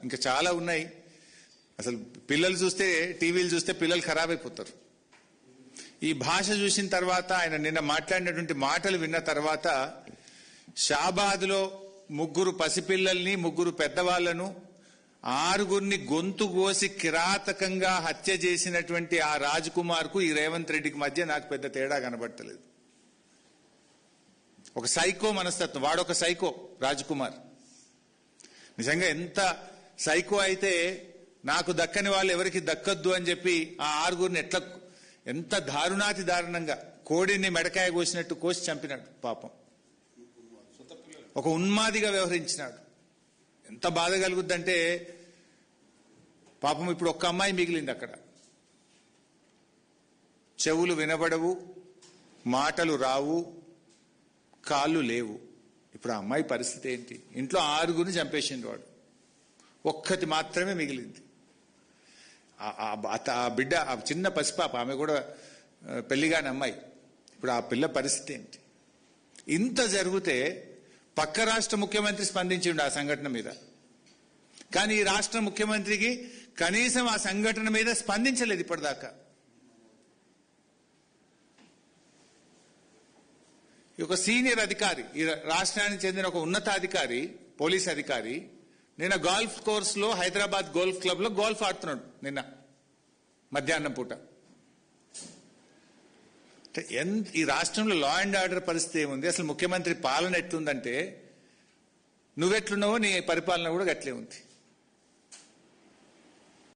ఇంకా చాలా ఉన్నాయి. అసలు పిల్లలు చూస్తే టీవీలు చూస్తే పిల్లలు ఖరాబ్ అయిపోతారు. ఈ భాష చూసిన తర్వాత ఆయన నిన్న మాట్లాడినటువంటి మాటలు విన్న తర్వాత షాబాద్లో 3 పసిపిల్లల్ని 3 పెద్దవాళ్లను 6 గొంతు కోసి కిరాతకంగా హత్య చేసినటువంటి ఆ రాజ్ కుమార్ కు ఈ రేవంత్ రెడ్డికి మధ్య నాకు పెద్ద తేడా కనబడతలేదు. ఒక సైకో మనస్తత్వం, వాడొక సైకో రాజ్ కుమార్. నిజంగా ఎంత సైకో అయితే నాకు దక్కని వాళ్ళు ఎవరికి దక్కద్దు అని చెప్పి ఆ 6 ఎట్లా ఎంత దారుణాతి దారుణంగా కోడిని మెడకాయ కోసినట్టు కోసి చంపినాడు. పాపం ఒక ఉన్మాదిగా వ్యవహరించినాడు. ఎంత బాధ కలుగుద్దంటే పాపం ఇప్పుడు ఒక్క అమ్మాయి మిగిలింది అక్కడ. చెవులు వినబడవు, మాటలు రావు, కాళ్ళు లేవు. ఇప్పుడు ఆ అమ్మాయి పరిస్థితి ఏంటి? ఇంట్లో 6 చంపేసిండు వాడు, ఒక్కటి మాత్రమే మిగిలింది. ఆ బిడ్డ, ఆ చిన్న పసిపాప, ఆమె కూడా పెళ్లిగాని అమ్మాయి. ఇప్పుడు ఆ పిల్ల పరిస్థితి ఏంటి? ఇంత జరిగితే పక్క రాష్ట్ర ముఖ్యమంత్రి స్పందించిండు ఆ సంఘటన మీద, కానీ ఈ రాష్ట్ర ముఖ్యమంత్రికి కనీసం ఆ సంఘటన మీద స్పందించలేదు ఇప్పటిదాకా. ఒక సీనియర్ అధికారి, ఈ రాష్ట్రానికి చెందిన ఒక ఉన్నతాధికారి, పోలీస్ అధికారి నిన్న గోల్ఫ్ కోర్స్ లో హైదరాబాద్ గోల్ఫ్ క్లబ్ లో గోల్ఫ్ ఆడుతున్నాడు నిన్న మధ్యాహ్నం పూట. ఈ రాష్ట్రంలో లా అండ్ ఆర్డర్ పరిస్థితి ఏముంది? అసలు ముఖ్యమంత్రి పాలన ఎట్లుందంటే నువ్వెట్లున్నావో నీ పరిపాలన కూడా గట్లే ఉంది.